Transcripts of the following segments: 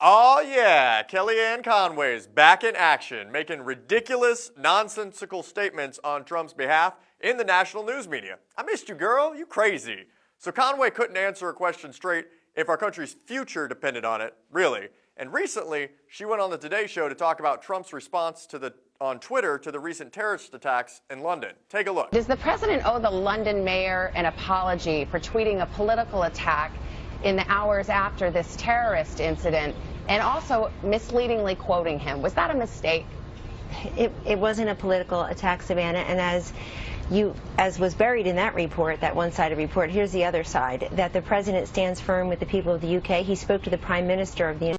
Oh yeah, KellyAnne Conway is back in action, making ridiculous, nonsensical statements on Trump's behalf in the national news media. I missed you, girl. You crazy. So Conway couldn't answer a question straight if our country's future depended on it, really. And recently, she went on the Today Show to talk about Trump's response on Twitter to the recent terrorist attacks in London. Take a look. Does the president owe the London mayor an apology for tweeting a political attack in the hours after this terrorist incident and also misleadingly quoting him? Was that a mistake? It wasn't a political attack, Savannah, and as was buried in that report, that one-sided report, here's the other side, that the president stands firm with the people of the UK. He spoke to the Prime Minister of the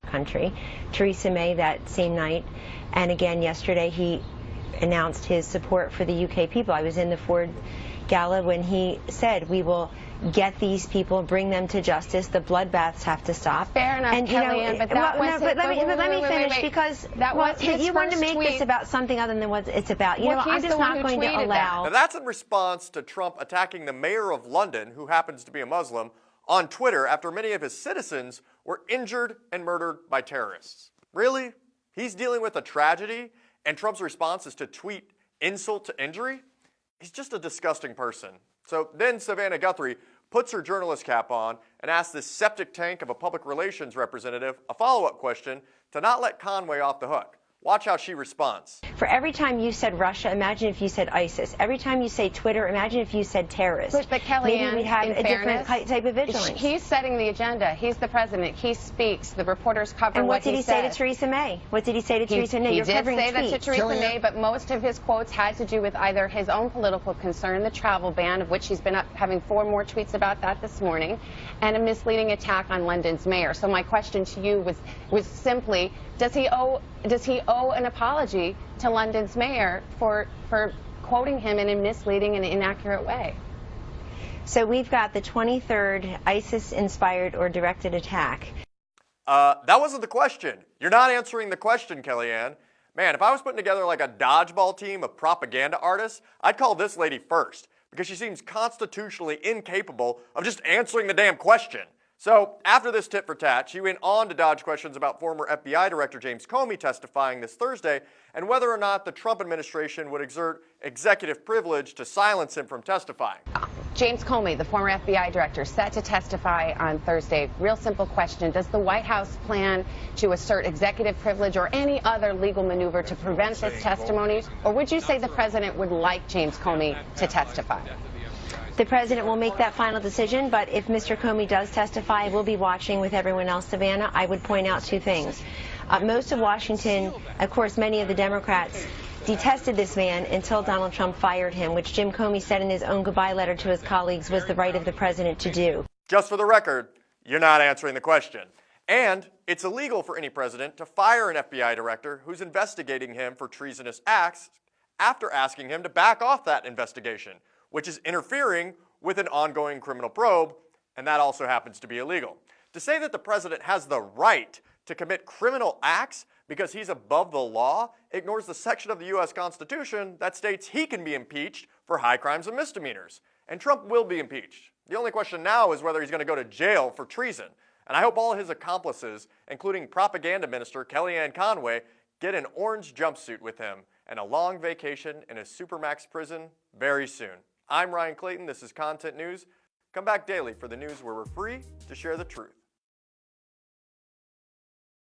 country, Theresa May, that same night, and again yesterday he announced his support for the UK people. I was in the Ford Gala when he said, we will get these people, bring them to justice. The bloodbaths have to stop. Fair enough, and KellyAnne, but that was but let me finish because that was you wanted to make tweet. this about something other than what it's about. You Well, know, I'm just not going to allow. Now that's in response to Trump attacking the mayor of London, who happens to be a Muslim, on Twitter after many of his citizens were injured and murdered by terrorists. Really? He's dealing with a tragedy, and Trump's response is to tweet insult to injury? He's just a disgusting person. So then Savannah Guthrie puts her journalist cap on and asks this septic tank of a public relations representative a follow-up question to not let Conway off the hook. Watch how she responds. For every time you said Russia, imagine if you said ISIS. Every time you say Twitter, imagine if you said terrorist. But KellyAnne, maybe we'd have a different type of vigilance. He's setting the agenda. He's the president. He speaks. The reporters cover and what did he say to Theresa May? What did he say to Theresa May? He You're did covering say that to tweets. Theresa May, but most of his quotes had to do with either his own political concern, the travel ban, of which he's been having 4 more tweets about that this morning, and a misleading attack on London's mayor. So my question to you was simply, does he owe an apology to London's mayor for quoting him in a misleading and inaccurate way? So we've got the 23rd ISIS-inspired or directed attack. That wasn't the question. You're not answering the question, KellyAnne. Man, if I was putting together like a dodgeball team of propaganda artists, I'd call this lady first, because she seems constitutionally incapable of just answering the damn question. So after this tit for tat, she went on to dodge questions about former FBI Director James Comey testifying this Thursday and whether or not the Trump administration would exert executive privilege to silence him from testifying. James Comey, the former FBI director, set to testify on Thursday. Real simple question. Does the White House plan to assert executive privilege or any other legal maneuver to prevent this testimony? Or would you say the president would like James Comey to testify? The president will make that final decision, but if Mr. Comey does testify, we'll be watching with everyone else, Savannah. I would point out 2 things. Most of Washington, of course, many of the Democrats detested this man until Donald Trump fired him, which Jim Comey said in his own goodbye letter to his colleagues was the right of the president to do. Just for the record, you're not answering the question. And it's illegal for any president to fire an FBI director who's investigating him for treasonous acts after asking him to back off that investigation, which is interfering with an ongoing criminal probe, and that also happens to be illegal. To say that the president has the right to commit criminal acts because he's above the law ignores the section of the U.S. Constitution that states he can be impeached for high crimes and misdemeanors. And Trump will be impeached. The only question now is whether he's going to go to jail for treason. And I hope all his accomplices, including propaganda minister KellyAnne Conway, get an orange jumpsuit with him and a long vacation in a supermax prison very soon. I'm Ryan Clayton. This is Content News. Come back daily for the news where we're free to share the truth.